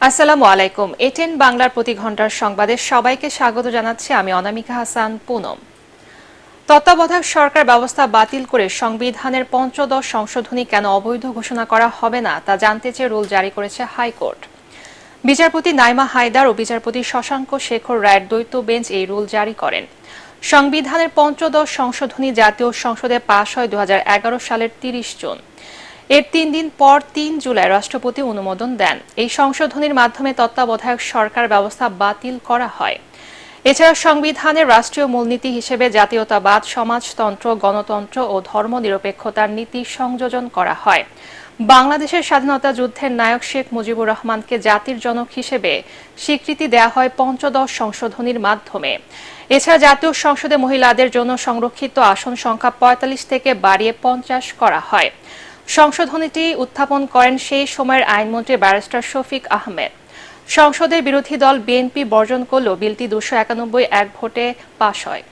আসসালামু আলাইকুম। এটেন বাংলার প্রতি ঘন্টার সংবাদে সবাইকে স্বাগত জানাচ্ছি আমি অনামিকা হাসান পুনম। তত্ত্বাবধায়ক সরকার ব্যবস্থা বাতিল করে সংবিধানের পঞ্চদশ সংশোধনী কেন অবৈধ ঘোষণা করা হবে না তা জানতে চেয়ে রুল জারি করেছে হাইকোর্ট। বিচারপতি নাইমা হায়দার ও বিচারপতি শশাঙ্ক শেখর রায়ের দ্বৈত বেঞ্চ এই রুল জারি করেন। সংবিধানের পঞ্চদশ সংশোধনী জাতীয় সংসদে পাশ হয় 2011 সালের 30 জুন। এর 3 দিন পর 3 জুলাই রাষ্ট্রপতি অনুমোদন দেন। এই সংশোধনীর মাধ্যমে তত্ত্বাবধায়ক সরকার ব্যবস্থা বাতিল করা হয়। এছাড়া সংবিধানের রাষ্ট্রীয় মূলনীতি হিসেবে জাতীয়তাবাদ, সমাজতন্ত্র, গণতন্ত্র ও ধর্মনিরপেক্ষতার নীতি সংযোজন করা হয়। বাংলাদেশের স্বাধীনতা যুদ্ধের নায়ক শেখ মুজিবুর রহমানকে জাতির জনক হিসেবে স্বীকৃতি দেয়া হয় পঞ্চদশ সংশোধনীর মাধ্যমে। এছাড়া জাতীয় সংসদে মহিলাদের জন্য সংরক্ষিত আসন সংখ্যা 45 থেকে বাড়িয়ে 50 করা হয়। সংশোধনীটি উত্থাপন করেন সেই সময়ের আইনমন্ত্রী ব্যারিস্টার শফিক আহমেদ। সংসদের বিরোধী দল বিএনপি বর্জন করলেও বিলটি 291 এক ভোটে পাশ হয়।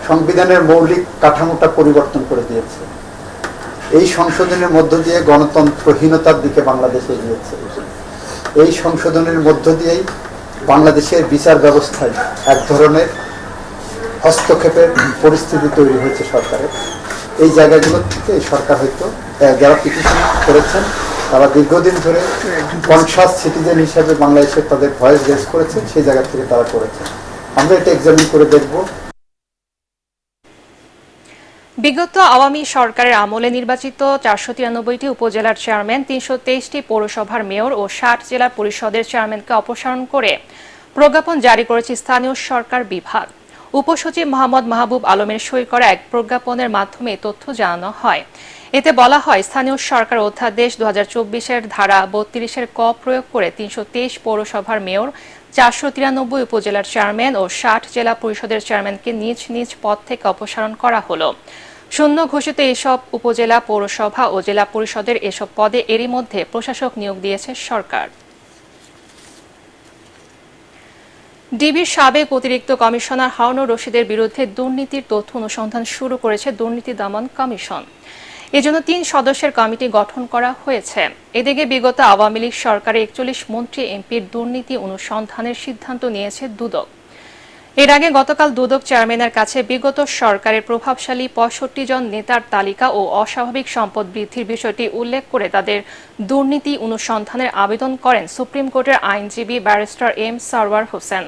সংবিধানের মৌলিক কাঠামোটা পরিবর্তন করে দিয়েছে। এই সংশোধনের মধ্য দিয়ে গণতন্ত্রহীনতার দিকে বাংলাদেশ এগিয়েছে। এই সংশোধনের মধ্য দিয়েই বাংলাদেশের বিচার ব্যবস্থায় এক ধরনের হস্তক্ষেপের পরিস্থিতি তৈরি হয়েছে সরকারের। এই জায়গাগুলো থেকে সরকার হয়তো যারা পিটিশন করেছেন তারা দীর্ঘদিন ধরে কনসাস সিটিজেন হিসেবে বাংলাদেশে তাদের ভয়েস রেজ করেছেন, সেই জায়গা থেকে তারা করেছেন। আমরা এটা এক্সামিন করে দেখব। বিগত আওয়ামী সরকারের আমলে নির্বাচিত 493টি উপজেলার চেয়ারম্যান, 323টি পৌরসভার মেয়র ও 60 জেলা পরিষদের চেয়ারম্যানকে অপসারণ করে প্রজ্ঞাপন জারি করেছে স্থানীয় সরকার বিভাগ। উপসচিব মোহাম্মদ মাহবুব আলমের সই করা এক প্রজ্ঞাপনের মাধ্যমে তথ্য জানানো হয়। এতে বলা হয়, স্থানীয় সরকার অধ্যাদেশ 2024-এর ধারা 32-এর ক প্রয়োগ করে 323 পৌরসভার মেয়র, 493 উপজেলার চেয়ারম্যান ও 60 জেলা পরিষদের চেয়ারম্যানকে নিজ নিজ পদ থেকে অপসারণ করা হলো। শূন্য ঘোষিত এসব উপজেলা, পৌরসভা ও জেলা পরিষদের এসব পদে এরই মধ্যে প্রশাসক নিয়োগ দিয়েছে সরকার। ডিবির সাবেক অতিরিক্ত কমিশনার হারুনুর রশিদের বিরুদ্ধে দুর্নীতির তথ্য অনুসন্ধান শুরু করেছে দুর্নীতি দমন কমিশন। এজন্য 3 সদস্যের কমিটি গঠন করা হয়েছে। এদিকে বিগত আওয়ামী লীগ সরকারের 41 মন্ত্রী এমপির দুর্নীতি অনুসন্ধানের সিদ্ধান্ত নিয়েছে দুদক। এর আগে গতকাল দুদক চেয়ারম্যানের কাছে বিগত সরকারের প্রভাবশালী 65 জন নেতার তালিকা ও অস্বাভাবিক সম্পদ বৃদ্ধির বিষয়টি উল্লেখ করে তাদের দুর্নীতি অনুসন্ধানের আবেদন করেন সুপ্রিম কোর্টের আইনজীবী ব্যারিস্টার এম সারওয়ার হোসেন।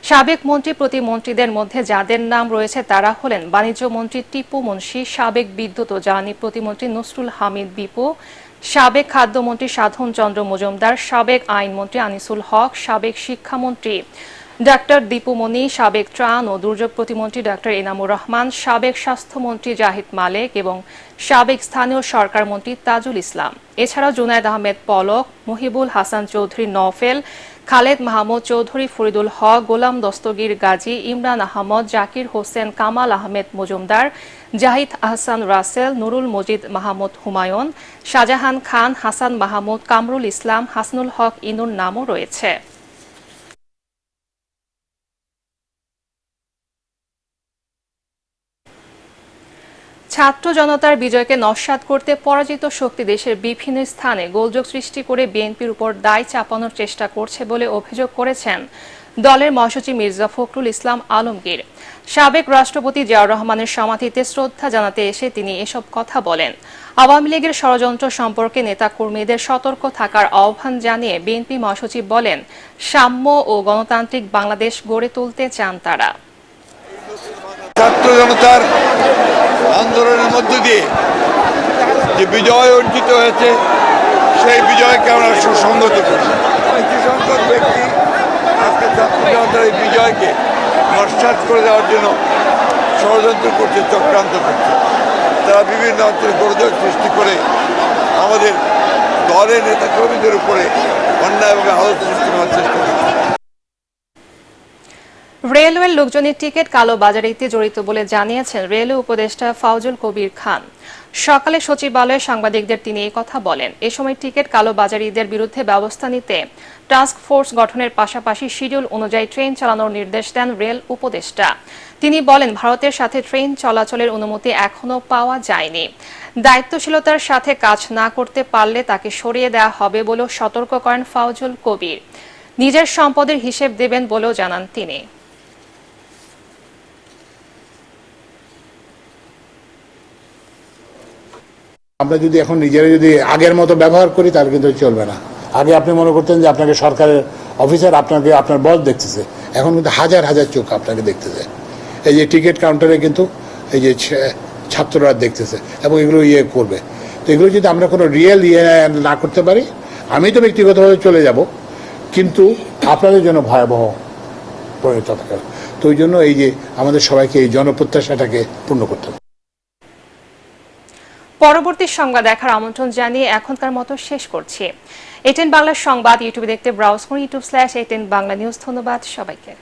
সাবেক মন্ত্রী প্রতিমন্ত্রীদের মধ্যে যাদের নাম রয়েছে তারা হলেন বাণিজ্য মন্ত্রী টিপু মুন্সি, সাবেক বিদ্যুৎ ও জ্বালানি প্রতিমন্ত্রী নসরুল হামিদ বিপু, সাবেক খাদ্যমন্ত্রী সাধন চন্দ্র মজুমদার, সাবেক আইনমন্ত্রী আনিসুল হক, সাবেক শিক্ষামন্ত্রী ডাক্তার দীপুমণি, সাবেক ত্রাণ ও দুর্যোগ প্রতিমন্ত্রী ডাক্তার এনামুর রহমান, সাবেক স্বাস্থ্যমন্ত্রী জাহিদ মালেক এবং সাবেক স্থানীয় সরকার মন্ত্রী তাজুল ইসলাম। এছাড়াও জুনায়েদ আহমেদ পলক, মহিবুল হাসান চৌধুরী নওফেল, খালেদ মাহমুদ চৌধুরী, ফরিদুল হক, গোলাম দস্তগীর গাজী, ইমরান আহমদ, জাকির হোসেন, কামাল আহমেদ মজুমদার, জাহিদ আহসান রাসেল, নুরুল মজিদ মাহমুদ হুমায়ুন, শাহজাহান খান, হাসান মাহমুদ, কামরুল ইসলাম, হাসনুল হক ইনুর নামও রয়েছে। ছাত্র জনতার বিজয়কে নস্যাৎ করতে পরাজিত শক্তি দেশের বিভিন্ন স্থানে গোলযোগ সৃষ্টি করে বিএনপির উপর দায় চাপানোর চেষ্টা করছে বলে অভিযোগ করেছেন দলের মহাসচিব মির্জা ফখরুল ইসলাম আলমগীর। সাবেক রাষ্ট্রপতি জিয়াউর রহমানের সমাধিতে শ্রদ্ধা জানাতে এসে তিনি এসব কথা বলেন। আওয়ামী লীগের ষড়যন্ত্র সম্পর্কে নেতাকর্মীদের সতর্ক থাকার আহ্বান জানিয়ে বিএনপি মহাসচিব বলেন, সাম্য ও গণতান্ত্রিক বাংলাদেশ গড়ে তুলতে চান তারা। ছাত্র জনতার আন্দোলনের মধ্য দিয়ে যে বিজয় অর্জিত হয়েছে সেই বিজয়কে আমরা সুসংগত করি। কিছু সংখ্যক ব্যক্তি আজকে ছাত্র জনতার এই বিজয়কে নস্যাৎ করে দেওয়ার জন্য ষড়যন্ত্র করছে, চক্রান্ত করছে। তারা বিভিন্ন অঞ্চলে গোলযোগ সৃষ্টি করে আমাদের দলের নেতাকর্মীদের উপরে অন্যায়ভাবে আলোচনা সৃষ্টি করার চেষ্টা করছে। রেলওয়ের লোকজনের টিকিট কালোবাজারিতে জড়িত বলে জানিয়েছেন রেলওয়ে উপদেষ্টা ফাউজুল কবির খান। সকালে সচিবালয়ে সাংবাদিকদের তিনি এই কথা বলেন। এ সময় টিকিট কালোবাজারিদের বিরুদ্ধে ব্যবস্থা নিতে টাস্ক ফোর্স গঠনের পাশাপাশি শিডিউল অনুযায়ী ট্রেন চালানোর নির্দেশ দেন রেল উপদেষ্টা। তিনি বলেন, ভারতের সাথে ট্রেন চলাচলের অনুমতি এখনো পাওয়া যায়নি। দায়িত্বশীলতার সাথে কাজ না করতে পারলে তাকে সরিয়ে দেওয়া হবে বলেও সতর্ক করেন ফাউজুল কবির। নিজের সম্পদের হিসেব দেবেন বলেও জানান তিনি। আমরা যদি এখন নিজেরা যদি আগের মতো ব্যবহার করি তাহলে কিন্তু চলবে না। আগে আপনি মনে করতেন যে আপনাকে সরকারের অফিসার আপনাকে আপনার বস দেখতেছে, এখন কিন্তু হাজার হাজার চোখ আপনাকে দেখতেছে। এই যে টিকিট কাউন্টারে কিন্তু এই যে ছাত্ররা দেখতেছে এবং এগুলো করবে। তো এগুলো যদি আমরা কোনো রিয়েল না করতে পারি, আমি তো ব্যক্তিগতভাবে চলে যাব, কিন্তু আপনাদের জন্য ভয়াবহ পরিণত থাকে। তো ওই জন্য এই যে আমাদের সবাইকে এই জনপ্রত্যাশাটাকে পূর্ণ করতে হবে। পরবর্তী সংবাদ দেখার আমন্ত্রণ জানিয়ে এখনকার মতো শেষ করছি। এটিএন বাংলা সংবাদ ইউটিউবে দেখতে ব্রাউজ করুন youtube/ATN বাংলা নিউজ। ধন্যবাদ সবাইকে।